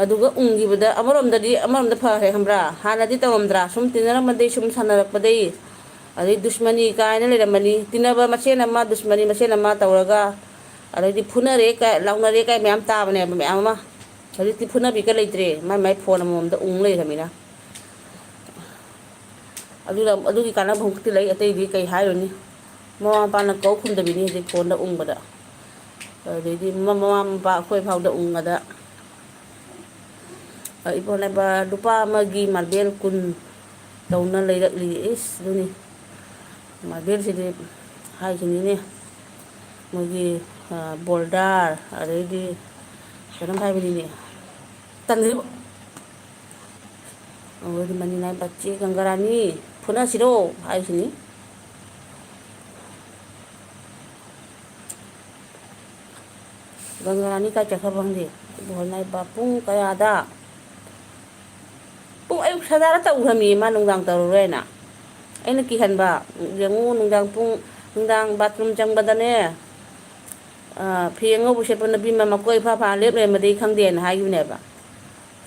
Speaker 1: ꯑꯗꯨꯒ ꯎꯪꯈꯤꯕꯗ ꯑꯃꯔꯣꯝꯗ ꯐꯈ꯭ꯔꯦ ꯈꯪꯕ꯭ꯔꯥ ꯍꯥꯟꯅꯗꯤ ꯇꯧꯔꯝꯗ꯭ꯔꯥ ꯁꯨꯝ ꯇꯤꯟꯅꯔꯝꯕꯗꯒꯤ ꯁꯨꯝ ꯁꯥꯟꯅꯔꯛꯄꯗꯒꯤ ꯑꯗꯩ ꯗꯨꯁꯃꯅꯤ ꯀꯥꯏꯅ ꯂꯩꯔꯝꯃꯅꯤ ꯇꯤꯟꯅꯕ ꯃꯁꯦꯟ ꯑꯃ ꯗꯨꯁꯃꯅꯤ ꯃꯁꯦꯟ ꯑꯃ ꯇꯧꯔꯒ ꯑꯗꯩꯗꯤ ꯐꯨꯅꯔꯦ ꯀꯥꯏ ꯂꯥꯎꯅꯔꯦ ꯀꯥꯏ ꯃꯌꯥꯝ ꯇꯥꯕꯅꯦꯕ ꯃꯌꯥꯝ ꯑꯃ ꯍꯧꯖꯤꯛꯇꯤ ꯐꯨꯅꯕꯤꯒ ꯂꯩꯇ꯭ꯔꯦ ꯃꯥꯏ ꯃꯥꯏ ꯐꯣꯟ ꯑꯃꯃꯝꯗ ꯂꯩꯔꯃꯤꯅ ꯑꯗꯨꯒꯤ ꯀꯥꯟꯅꯕ ꯈꯛꯇꯤ ꯂꯩ ꯑꯇꯩꯗꯤ ꯀꯩ ꯍꯥꯏꯔꯨꯅꯤ ꯃꯃꯥ ꯃꯄꯥꯅ ꯀꯧ ꯈꯨꯝꯗꯕꯤꯅꯤ ꯍꯧꯖꯤꯛ ꯐꯣꯟꯗ ꯎꯪꯕꯗ ꯑꯗꯩꯗꯤ ꯃꯃꯥ ꯃꯄꯥ ꯑꯩꯈꯣꯏ ꯐꯥꯎꯗ ꯎꯪꯉꯗ ꯏꯕꯣꯟꯅꯕ ꯂꯨꯄꯥ ꯑꯃꯒꯤ ꯃꯥꯔꯕꯦꯜ 10 ꯇꯧꯅ ꯂꯩꯔꯛꯂꯤ ꯏꯁ ꯑꯗꯨꯅꯤ ꯃꯥꯔꯕꯦꯜꯁꯤꯗꯤ ꯍꯥꯏꯁꯤꯅꯤꯅꯦ ꯃꯣꯏꯒꯤ ꯕꯣꯜꯗꯥꯔ ꯑꯗꯩꯗꯤ ꯀꯩꯅꯣꯝ ꯍꯥꯏꯕꯅꯤꯅꯦ ꯇꯟꯂꯤꯕꯣ ꯑꯗꯩꯗꯤ ꯃꯅꯤꯅ ꯍꯥꯏꯕ ꯆꯦ ꯒꯪꯒꯥꯔꯥꯅꯤ ꯐꯨꯅꯁꯤꯔꯣ ꯍꯥꯏꯁꯤꯅꯤ ꯒꯪꯒꯥꯔꯥꯅꯤ ꯀꯥꯏ ꯆꯠꯈ꯭ꯔꯕ ꯈꯪꯗꯦ ꯏꯕꯣꯟꯅ ꯍꯥꯏꯕ ꯄꯨꯡ ꯀꯌꯥꯗ ꯄꯨꯡ ꯑꯌꯨꯛ ꯁꯗꯥꯔ ꯇꯧꯈ꯭ꯔꯃꯤ ꯃꯥ ꯅꯨꯡꯗꯥꯡ ꯇꯧꯔꯔꯣꯏꯅ ꯑꯩꯅ ꯀꯤꯍꯟꯕ ꯌꯦꯡꯉꯨ ꯅꯨꯡꯗꯥꯡ ꯕꯥꯊꯔꯨꯝ ꯆꯪꯕꯗꯅꯦ ꯐꯤ ꯑꯉꯧꯕ ꯁꯦꯠꯄ ꯅꯨꯄꯤ ꯑꯃ ꯃꯀꯣꯏ ꯏꯐꯥ ꯐꯥ ꯂꯦꯞ ꯂꯩꯔꯝꯕꯗꯤ ꯈꯪꯗꯦꯅ ꯍꯥꯏꯈꯤꯕꯅꯦꯕ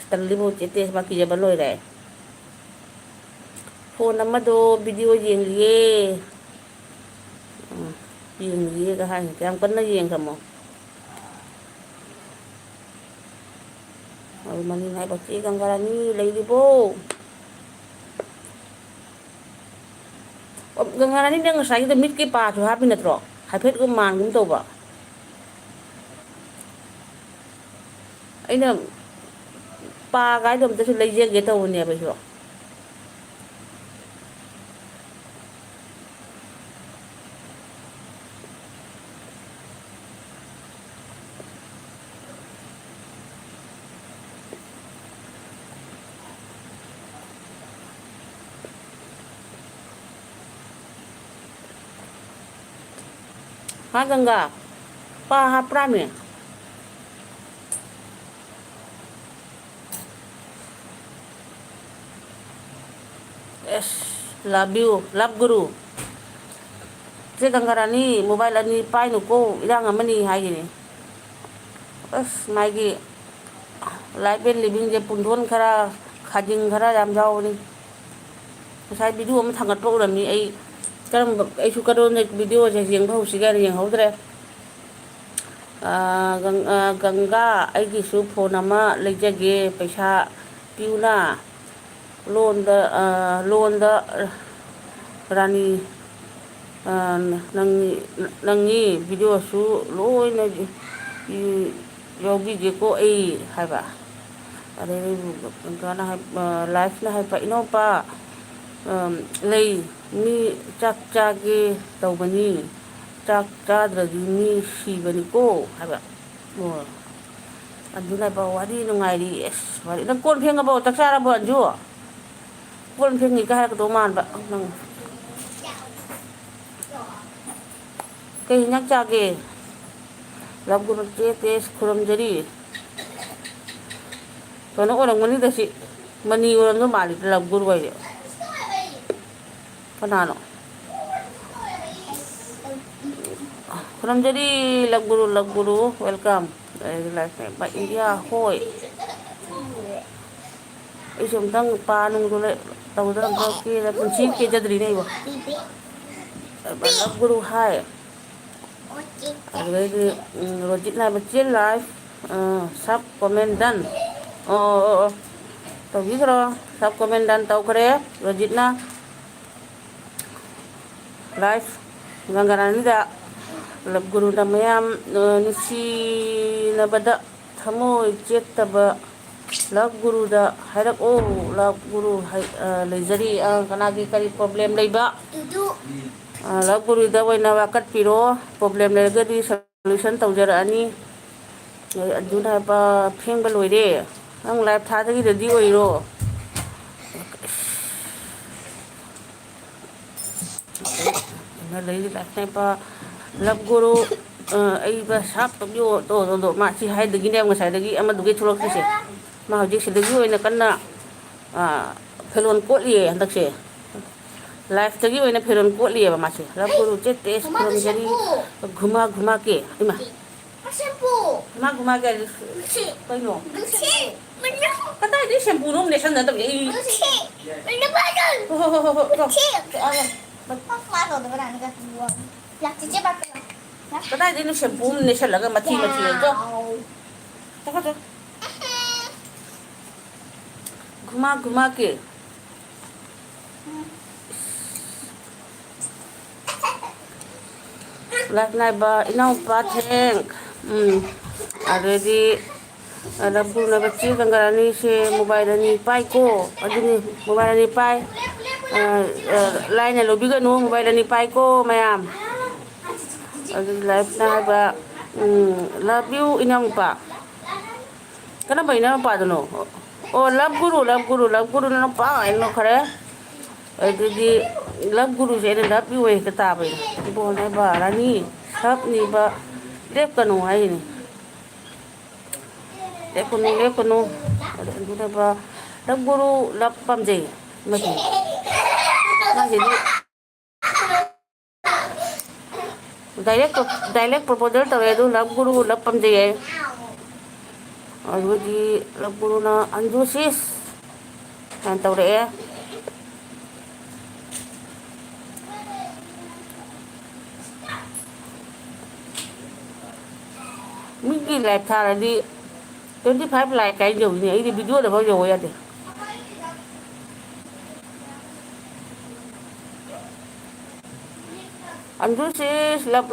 Speaker 1: ꯇꯜꯂꯤꯕꯣ ꯆꯦꯇꯦꯁ ꯃꯥ ꯀꯤꯖꯕ ꯂꯣꯏꯔꯦ ꯐꯣꯟ ꯑꯃꯗꯣ ꯚꯤꯗꯤꯑꯣ ꯌꯦꯡꯂꯤꯌꯦ ꯌꯦꯡꯂꯤꯌꯦꯒ ꯍꯥꯏꯅꯤ ꯀꯌꯥꯝ ꯀꯟꯅ ꯌꯦꯡꯈ꯭ꯔꯃꯣ ꯑꯗꯨ ꯃꯅꯤꯅ ꯍꯥꯏꯕ ꯆꯦ ꯒꯪꯒꯥꯔꯥꯅꯤ ꯂꯩꯔꯤꯕꯣ ꯒꯪꯒꯥꯔꯥꯅꯤ ꯅꯪ ꯉꯁꯥꯏꯒꯤꯗꯣ ꯃꯤꯠꯀꯤ ꯄꯥꯁꯨ ꯍꯥꯞꯄꯤ ꯅꯠꯇ꯭ꯔꯣ ꯍꯥꯏꯐꯦꯠꯀ ꯃꯥꯟꯒꯨꯝ ꯇꯧꯕ ꯑꯩꯅ ꯄꯥ ꯀꯥꯏꯗꯣ ꯑꯝꯇꯁꯨ ꯂꯩꯖꯒꯦ ꯇꯧꯕꯅꯦꯕ ꯑꯩꯁꯨ Gangga. Pa Prame. Yes, love you, love guru. Che Ganggarani mobile ani pai no ko idang amani haini. Magi life and living je pundon khara khajing khara yam jaw ni. Sai video ma thangat program ni ai karam ai su kadon video je jeng bau sigar jeng hodre. Ganga ai gi su phone ama lejage paisa piuna loan da rani nangi video su loi na yogi je ko ai hai ba are kana life na hai pa ino pa lei mi chak chage tau bani chak chadra mi si bani ko hai ba mo aduna ba wari no ngai ri es wari nang kon pheng ba tak sara ba ju kon pheng ni ka ha to man ba nang cái nhắc cha kì làm guru chế tết khuram jadi còn nó orang mani tasi mani orang tu mali làm guru vậy kan ano khuram jadi làm guru welcome like by India hoi isum tang pa nung tu le tau dalam tau ki la kunci ki jadi ni ba làm guru hai rồi rojit này bật live sub comment done tao biết rồi sub comment done tao kere rojit na live gangaran ni da lab guru na mayam nisi na bada thamo jet taba lab guru da hairak lab guru lejari kana ki kari problem lei ba lab guru da wai na wakat piro problem le ga di solution tau jara ani aduna ba pheng ba loi de ang live tha da gi da di oi ro na lei di live pa lab guru ai ba sap to yo to ma chi hai da gi ne ngai sai da gi ama du gi tholok se ma hoji se da gi oi na kan na phelon ko li andak se life tagi wena pheron ko liya ba mase rab guru che test from jari घुमा के ima shampoo घुमा के kai no kata di shampoo no ne san da ye mana badan ma to da bana ga ya cice ba kata di shampoo ne san laga mati to kata घुमा के live này ba inau pa theng already lab guru na bachi gangarani se mobile ni pai ko aduni mobile ni pai line lo biga no mobile ni pai ko mayam live na ba love you inau pa kana ba inau pa no love guru na pa ino khare adudi love guru je love you we kata ba bo na ba rani sab ni ba lep kanu hai ni lep kanu aduna ba love guru love pam je mati na je direct proposal tawai do love guru love pam je adudi love guru na anju sis kan tawre Miki live tha là đi 25 like cái nhiều như ấy thì video được bao nhiêu vậy thì anh cứ sẽ lấp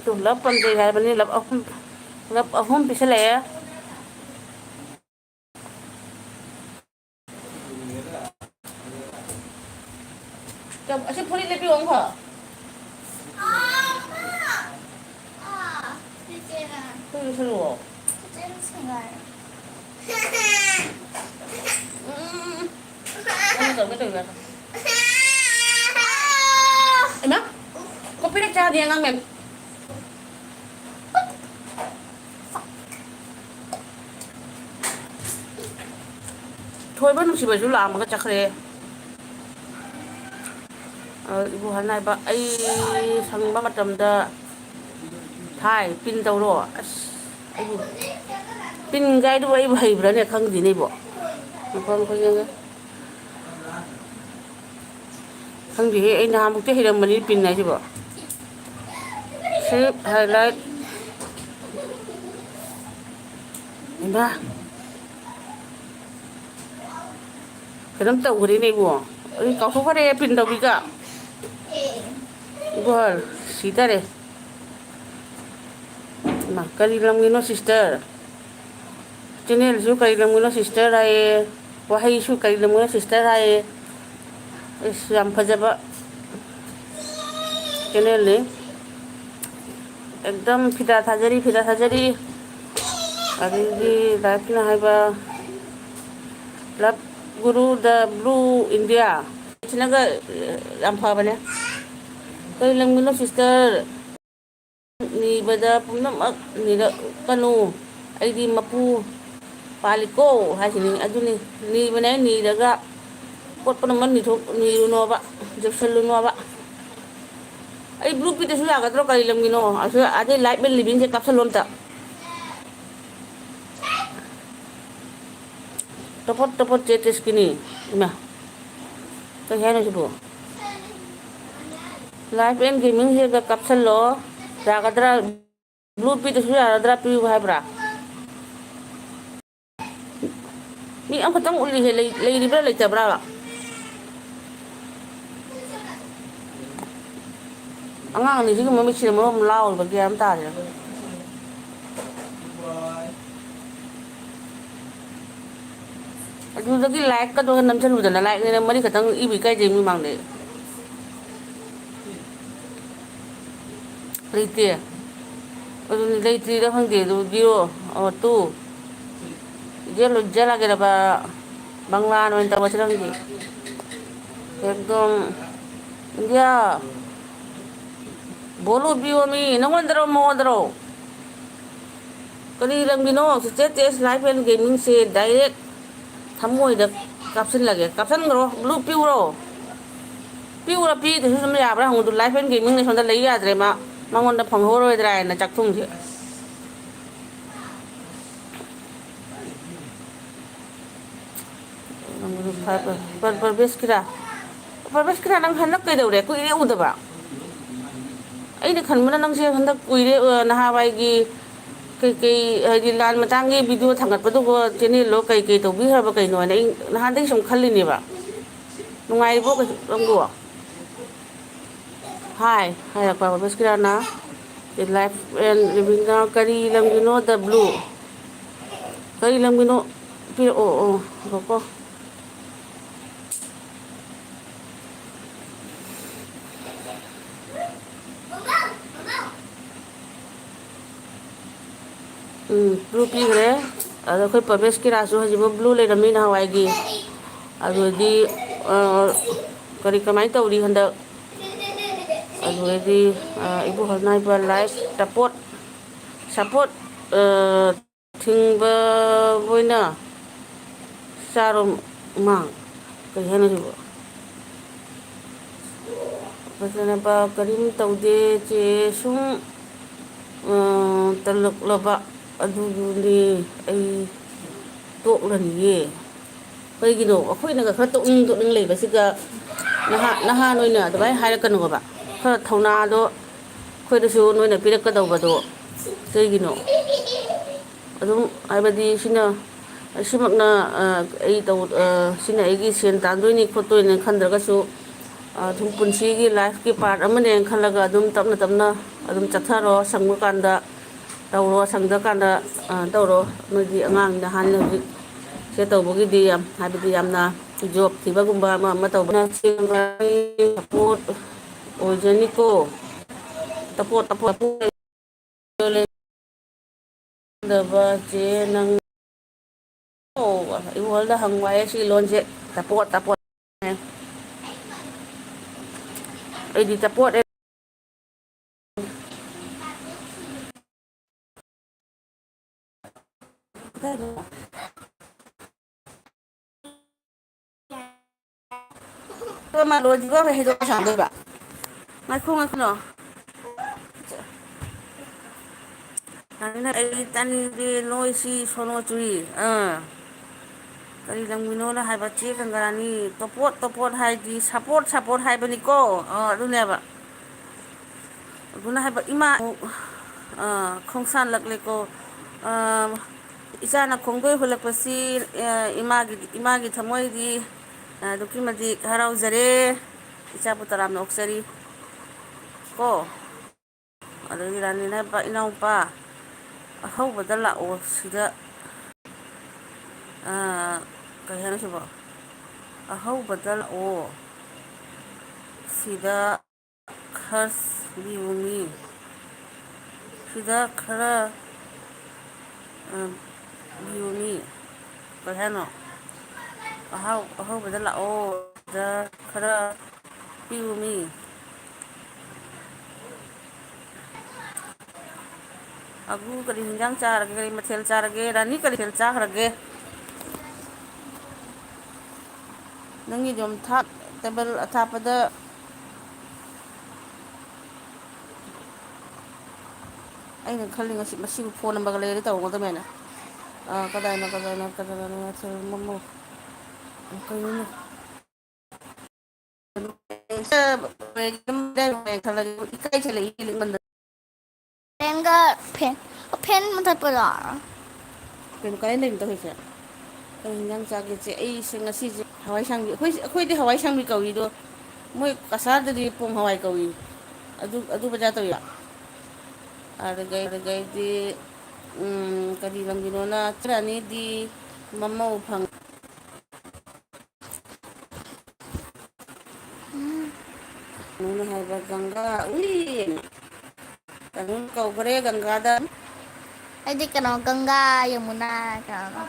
Speaker 1: tu lấp con gì hay bên lấp hôm bị sẽ lẻ chồng sẽ phun đi lấy uống hả Hello. Em á, có biết cha đi ăn mềm. ꯊꯣꯏꯕ ꯅꯨꯡꯁꯤꯕꯁꯨ ꯂꯥꯛꯑꯝꯃꯒ ꯆꯠꯈ꯭ꯔꯦ. ꯏꯕꯣꯍꯜ ꯍꯥꯏꯕ ꯑꯩ ꯁꯪꯕ ꯃꯇꯝꯗ ꯊꯥꯏ pin ꯇꯧꯔꯣ. ꯑꯁ ꯑꯩꯕꯨ ꯄꯤꯟ ꯀꯥꯏꯗꯨꯕꯨ ꯑꯩꯕꯨ ꯍꯩꯕ꯭ꯔꯥꯅꯦ ꯈꯪꯗꯦꯅꯦ ꯏꯕꯣ. ꯃꯐꯝ ꯈꯨꯗꯤꯡꯒꯤ ꯈꯪꯗꯦꯍꯦ ꯑꯩ ꯅꯍꯥꯟꯃꯨꯛꯇꯤ ꯍꯩꯔꯝꯕꯅꯤ ꯄꯤꯟ ꯍꯥꯏꯁꯤꯕꯣ. ꯁꯤꯞ ꯍꯥꯏꯂꯥꯏꯠ ꯏꯃꯥ ꯀꯩꯅꯣꯝ ꯇꯧꯈ꯭ꯔꯦꯅꯦ ꯏꯕꯣ. ꯑꯩ ꯀꯥꯎꯊꯣꯛꯈ꯭ꯔꯦ ꯄꯤꯟ ꯇꯧꯕꯤꯒ. ꯏꯕꯣꯍꯜ ꯁꯤꯗꯔꯦ. ꯀꯔꯤ ꯂꯝꯒꯤꯅꯣ ꯁꯤꯁꯇꯔ? ꯆꯦꯅꯦꯜꯁꯨ ꯀꯔꯤ ꯂꯝꯒꯤꯅꯣ ꯁꯤꯁꯇꯔ ꯍꯥꯏꯌꯦ. ꯋꯥꯍꯩꯁꯨ ꯀꯔꯤ ꯂꯝꯒꯤꯅꯣ ꯁꯤꯁꯇꯔ ꯍꯥꯏꯌꯦ. ꯑꯁ ꯌꯥꯝ ꯐꯖꯕ ꯆꯦꯅꯦꯜꯅꯤ. ꯑꯦꯛꯗꯝ ꯐꯤꯗꯥ ꯊꯥꯖꯔꯤ ꯐꯤꯗꯥ ꯊꯥꯖꯔꯤ. ꯑꯗꯒꯤ ꯂꯥꯏꯐꯅ ꯍꯥꯏꯕ ꯂꯞ ꯒꯨꯔꯨ ꯗ ꯕ꯭ꯂꯨ ꯏꯟꯗꯤꯌꯥ ꯁꯤꯅꯒ ꯌꯥꯝ ꯐꯕꯅꯦ. ꯀꯔꯤ ꯂꯝꯒꯤꯅꯣ ꯁꯤꯁꯇꯔ? ꯅꯤꯕꯗ ꯄꯨꯝꯅꯃꯛ ꯅꯤꯔꯛꯀꯅꯨ ꯑꯩꯗꯤ ꯃꯄꯨ ꯄꯥꯜꯂꯤꯀꯣ ꯍꯥꯏꯁꯤꯅꯤ. ꯑꯗꯨꯅꯤ ꯅꯤꯕꯅꯦ ꯅꯤꯔꯒ ꯄꯣꯠ ꯄꯨꯝꯅꯃꯛ ꯅꯤꯔꯨꯅꯣꯕ, ꯌꯦꯞꯁꯜꯂꯨꯅꯣꯕ. ꯑꯩ ꯕ꯭ꯂꯨ ꯄꯤꯗꯁꯨ ꯌꯥꯒꯗ꯭ꯔꯣ? ꯀꯔꯤ ꯂꯝꯒꯤꯅꯣ? ꯑꯗꯩ ꯂꯥꯏꯐ ꯑꯦꯟ ꯂꯤꯕꯤꯡꯁꯦ ꯀꯥꯞꯁꯜꯂꯣ ꯑꯝꯇ. ꯇꯣꯄꯣꯠ ꯆꯦꯇꯤꯁꯀꯤꯅꯤ. ꯏꯃꯥ ꯀꯩ ꯍꯥꯏꯅꯣ ꯁꯤꯕꯣ? ꯂꯥꯏꯐ ꯑꯦꯟ ꯒꯦꯃꯤꯡꯁꯤꯒ ꯀꯥꯞꯁꯤꯜꯂꯣ ꯌꯥꯒꯗ꯭ꯔꯥ? ꯕ꯭ꯂꯨ ꯄꯤꯗꯁꯨ ꯌꯥꯔꯗ꯭ꯔꯥ ꯄꯤꯌꯨ ꯍꯥꯏꯕ꯭ꯔꯥ? ꯃꯤ ꯑꯃꯈꯛꯇꯪ ꯎꯠꯂꯤꯁꯦ ꯂꯩꯔꯤꯕ꯭ꯔꯥ ꯂꯩꯇꯕ꯭ꯔꯥ? ꯑꯉꯥꯡ ꯑꯅꯤꯁꯤꯒꯤ ꯃꯃꯤꯠꯁꯤꯅ ꯃꯔꯣꯟ ꯑꯃ ꯂꯥꯎꯔꯤꯕ ꯒ꯭ꯌꯥꯟ ꯑꯃ ꯇꯥꯗꯦ. ꯑꯗꯨꯗꯒꯤ ꯂꯥꯏꯛꯀꯗꯣ ꯅꯝꯁꯤꯜꯂꯨꯗꯅ ꯂꯥꯏꯛꯅꯦꯅ ꯃꯔꯤꯈꯛꯇꯪ ꯏꯕ ꯏꯀꯥꯏꯖꯩ ꯃꯤ ꯃꯥꯡꯗꯩ. ꯂꯩꯇꯦ. ꯑꯗꯨꯅꯤ ꯂꯩꯇ꯭ꯔꯤꯔ ꯈꯪꯗꯦ. ꯑꯗꯨ 0 2 ꯖꯦꯜꯂꯒꯦꯔꯕ ꯕꯪꯂꯥꯟ ꯑꯣꯏꯅ ꯇꯧꯔꯁꯤꯔ ꯈꯪꯗꯦ. ꯑꯦꯛꯗꯝ ꯏꯟꯗꯤꯌꯥ ꯕꯣꯂꯨ ꯄꯤꯌꯣꯃꯤ. ꯅꯪꯉꯣꯟꯗꯔꯣ ꯃꯉꯣꯟꯗꯔꯣ? ꯀꯔꯤ ꯂꯝꯒꯤꯅꯣ? ꯆꯤꯆꯦ ꯇꯦꯁ ꯂꯥꯏꯐ ꯑꯦꯟ ꯒꯦꯃꯤꯡꯁꯦ ꯗꯥꯏꯔꯦꯛ ꯊꯃꯣꯏꯗ ꯀꯥꯞꯁꯤꯜꯂꯒꯦ. ꯀꯥꯞꯁꯤꯟꯈ꯭ꯔꯣ. ꯕ꯭ꯂꯨ ꯄꯤꯌꯨꯔꯣ? ꯄꯤꯌꯨꯔꯥ ꯄꯤꯗꯁꯨ ꯑꯗꯨꯝ ꯌꯥꯕ꯭ꯔꯥ ꯍꯪꯉꯨꯗꯣ. ꯂꯥꯏꯐ ꯑꯦꯟ ꯒꯦꯃꯤꯡꯅ ꯁꯣꯝꯗ ꯂꯩ ꯌꯥꯗ꯭ꯔꯦ. ꯃꯉꯣꯟꯗ ꯐꯪꯍꯧꯔꯣꯏꯗ꯭ꯔꯥ ꯍꯥꯏꯅ ꯆꯥꯛꯊꯨꯡꯁꯦ. ꯄꯔꯕꯦꯁꯀꯤꯔꯥ ꯅꯪ ꯍꯟꯗꯛ ꯀꯩꯗꯧꯔꯦ? ꯀꯨꯏꯔꯦ ꯎꯗꯕ. ꯑꯩꯅ ꯈꯟꯕꯅ ꯅꯪꯁꯦ ꯍꯟꯗꯛ ꯀꯨꯏꯔꯦ ꯅꯍꯥꯟꯋꯥꯏꯒꯤ ꯀꯩꯀꯩ ꯍꯥꯏꯗꯤ ꯂꯥꯟ ꯃꯇꯥꯡꯒꯤ ꯚꯤꯗꯤꯑꯣ ꯊꯥꯡꯒꯠꯄꯗꯨꯕꯨ ꯆꯦꯅꯦꯜꯂꯣ ꯀꯩꯀꯩ ꯇꯧꯕꯤꯈ꯭ꯔꯕ ꯀꯩꯅꯣ ꯍꯥꯏꯅ ꯑꯩ ꯅꯍꯥꯟꯗꯒꯤ ꯁꯨꯝ ꯈꯜꯂꯤꯅꯦꯕ. ꯅꯨꯡꯉꯥꯏꯔꯤꯕꯣ ꯅꯪꯕꯨ? ꯍꯥꯏ ꯍꯥꯏꯔꯛꯄ ꯄꯔꯕꯦꯁꯀꯤꯔꯥꯅ ꯂꯥꯏꯐ ꯑꯦꯟ ꯂꯤꯕꯤꯡꯅ ꯀꯔꯤ ꯂꯝꯒꯤꯅꯣ ꯗ ꯕ꯭ꯂꯨ ꯀꯔꯤ ꯂꯝꯒꯤꯅꯣ ꯄꯤꯔꯛꯑꯣ. ꯉꯥꯏꯈꯣꯀꯣ. ꯕ꯭ꯂꯨ ꯄꯤꯈ꯭ꯔꯦ. ꯑꯗꯣ ꯑꯩꯈꯣꯏ ꯄꯔꯕꯦꯁꯀꯤꯔꯥꯁꯨ ꯍꯧꯖꯤꯛꯐꯥꯎ ꯕ꯭ꯂꯨ ꯂꯩꯔꯝꯃꯤ ꯅꯍꯥꯟꯋꯥꯏꯒꯤ. ꯑꯗꯨꯗꯤ ꯀꯃꯥꯏꯅ ꯇꯧꯔꯤ ꯍꯟꯗꯛ? ꯑꯗꯨꯗꯩꯗꯤ ꯏꯕꯣꯍꯜꯅ ꯍꯥꯏꯕ ꯂꯥꯏꯐ ꯁꯞꯄꯣꯔꯠ ꯊꯤꯡꯕ ꯑꯣꯏꯅ ꯆꯥꯔꯣ ꯃꯥꯡ. ꯀꯔꯤ ꯍꯥꯏꯅꯣ ꯁꯤꯕꯣ? ꯐꯖꯅꯕ ꯀꯔꯤꯝ ꯇꯧꯗꯦ ꯆꯦ ꯁꯨꯝ ꯇꯜꯂꯛꯂꯕ ꯑꯗꯨꯗꯨꯅꯤ ꯑꯩ ꯇꯣꯛꯂꯅꯤꯌꯦ. ꯀꯩꯒꯤꯅꯣ? ꯑꯩꯈꯣꯏꯅꯒ ꯈꯔ ꯇꯣꯛꯅꯤꯡ ꯂꯩꯕꯁꯤꯒ ꯅꯍꯥꯟ ꯑꯣꯏꯅ ꯑꯗꯨꯃꯥꯏꯅ ꯍꯥꯏꯔꯛꯀꯅꯣꯕ. ꯈꯔ ꯊꯧꯅꯥꯗꯣ ꯑꯩꯈꯣꯏꯗꯁꯨ ꯅꯣꯏꯅ ꯄꯤꯔꯛꯀꯗꯧꯕꯗꯣ ꯀꯩꯒꯤꯅꯣ? ꯑꯗꯨꯝ ꯍꯥꯏꯕꯗꯤ ꯁꯤꯃꯛꯅ ꯁꯤꯅ ꯑꯩꯒꯤ ꯁꯦꯟ ꯇꯥꯟꯗꯣꯏꯅꯤ ꯈꯣꯠꯇꯣꯏꯅꯤ ꯈꯟꯗ꯭ꯔꯒꯁꯨ ꯑꯗꯨꯝ ꯄꯨꯟꯁꯤꯒꯤ ꯂꯥꯏꯐꯀꯤ ꯄꯥꯔꯠ ꯑꯃꯅꯦꯅ ꯈꯜꯂꯒ ꯑꯗꯨꯝ ꯇꯞꯅ ꯇꯞꯅ ꯑꯗꯨꯝ ꯆꯠꯊꯔꯣ. ꯁꯪꯕ ꯀꯥꯟꯗ ꯇꯧꯔꯣ, ꯁꯪꯗ꯭ꯔꯀꯥꯟꯗ ꯇꯧꯔꯣ. ꯅꯣꯏꯗꯤ ꯑꯉꯥꯡ ꯅꯍꯥꯟꯅ ꯍꯧꯖꯤꯛ ꯁꯦ ꯇꯧꯕꯒꯤꯗꯤ ꯍꯥꯏꯕꯗꯤ ꯌꯥꯝꯅ ꯖꯣꯕ ꯊꯤꯕꯒꯨꯝꯕ ꯑꯃ ꯇꯧꯕꯅ ꯁꯞꯄꯣꯔꯠ ꯑꯣꯏꯖꯅꯤꯀꯣ. ꯗꯕ ꯆꯦ ꯅꯪ ꯏꯕꯣꯍꯜꯗ ꯍꯪꯉꯨ ꯍꯥꯏꯌꯦ ꯁꯤ ꯂꯣꯟꯁꯦ. ꯇꯄꯣꯠ ꯑꯩꯗꯤ ꯇꯄꯣꯠ ꯂꯣꯏꯗ꯭ꯔꯤꯕ ꯍꯩꯗꯣꯛ ꯁꯥꯡꯗꯣꯏꯕ ꯉꯥꯏꯈꯣ ꯑꯩ ꯇꯥꯅꯤꯡꯗꯦ ꯅꯣꯏꯁꯤ ꯁꯣꯅꯣ ꯆꯨꯏ ꯀꯔꯤ ꯂꯝꯒꯤꯅꯣꯅ ꯍꯥꯏꯕ ꯆꯦ ꯒꯪꯒꯔꯥꯅꯤ ꯇꯣꯄꯣꯠ ꯍꯥꯏꯗꯤ ꯁꯞꯄꯣꯔꯠ ꯍꯥꯏꯕꯅꯤꯀꯣ ꯑꯗꯨꯅꯦꯕ ꯑꯗꯨꯅ ꯍꯥꯏꯕ ꯏꯃꯥ ꯈꯣꯡꯁꯥꯟꯂꯛꯂꯦꯀꯣ ꯏꯆꯥꯅ ꯈꯣꯡꯗꯣꯏ ꯍꯨꯜꯂꯛꯄꯁꯤ ꯏꯃꯥꯒꯤ ꯊꯃꯣꯏꯗꯤ ꯑꯗꯨꯛꯀꯤ ꯃꯇꯤꯛ ꯍꯔꯥꯎꯖꯔꯦ ꯏꯆꯥꯕꯨ ꯇꯔꯥꯝꯅ ꯑꯣꯛꯆꯔꯤ ꯀꯣ ꯑꯗꯒꯤ ꯔꯥꯅꯤꯅ ꯍꯥꯏꯕ ꯏꯅꯥꯎꯄꯥ ꯑꯍꯧꯕꯗ ꯂꯥꯛꯑꯣ ꯁꯤꯗ ꯀꯩ ꯍꯥꯏꯅꯣ ꯁꯤꯕꯣ ꯑꯍꯧꯕꯗ ꯂꯥꯛꯑꯣ ꯁꯤꯗ ꯈꯔꯁꯕꯤꯌꯨꯅꯤ ꯁꯤꯗ ꯈꯔ ꯕꯤꯌꯨꯅꯤ ꯀꯩ ꯍꯥꯏꯅꯣ ꯑꯍꯧꯕꯗ ꯂꯥꯛꯑꯣ ꯁꯤꯗ ꯈꯔ ꯄꯤꯌꯨꯃꯤ ꯀꯔꯤ ꯍꯤꯟꯖꯥꯡ ꯆꯥꯔꯒꯦ ꯀꯔꯤ ꯃꯊꯦꯜ ꯆꯥꯔꯒꯦ ꯔꯥꯅꯤ ꯀꯔꯤ ꯃꯊꯦꯜ ꯆꯥꯈ꯭ꯔꯒꯦ ꯅꯪꯒꯤꯗꯣ ꯇꯦꯕꯜ ꯑꯊꯥꯞꯄꯗ ꯑꯩꯅ ꯈꯜꯂꯤ ꯃꯁꯤꯕꯨ ꯐꯣꯟ ꯅꯝꯕꯔꯒ ꯂꯩꯔꯗꯤ ꯇꯧꯒꯗꯕꯅꯦꯅ ꯀꯗꯥꯏꯅꯣ ꯀꯩꯅꯣꯅꯦ
Speaker 3: ꯐꯦꯟ ꯃꯨꯊꯠꯄꯔꯣ
Speaker 1: ꯀꯩꯅꯣ ꯀꯔꯥꯏ ꯂꯩꯅꯣ ꯇꯧꯔꯤꯁꯦ ꯀꯔꯤ ꯍꯤꯟꯖꯥꯡ ꯆꯥꯒꯦꯁꯦ ꯑꯩꯁꯦ ꯉꯁꯤꯁꯦ ꯍꯋꯥꯏꯁꯥꯡꯕꯤ ꯑꯩꯈꯣꯏꯗꯤ ꯍꯋꯥꯏꯁꯥꯡꯕꯤ ꯀꯧꯏꯗꯣ ꯃꯣꯏ ꯀꯁꯥꯔꯗꯗꯤ ꯄꯣꯡ ꯍꯋꯥꯏ ꯀꯧꯏ ꯑꯗꯨ ꯕꯖꯥꯔ ꯇꯧꯏꯔꯣ ꯑꯗꯨꯗꯩꯗꯤ ꯀꯔꯤ ꯂꯝꯒꯤꯅꯣꯅ ꯆꯠꯅꯤꯗꯤ ꯃꯃꯧ ꯐꯪ ꯀꯩꯅꯣꯅ ꯍꯥꯏꯕ ꯒꯪꯒꯥ ꯎꯏ ꯀꯩꯅꯣ ꯀꯧꯈ꯭ꯔꯦ ꯒꯪꯒꯥꯗ
Speaker 3: ꯑꯩꯗꯤ ꯀꯩꯅꯣ ꯒꯪꯒꯥ ꯌꯃꯨꯅꯥ ꯀꯩꯅꯣ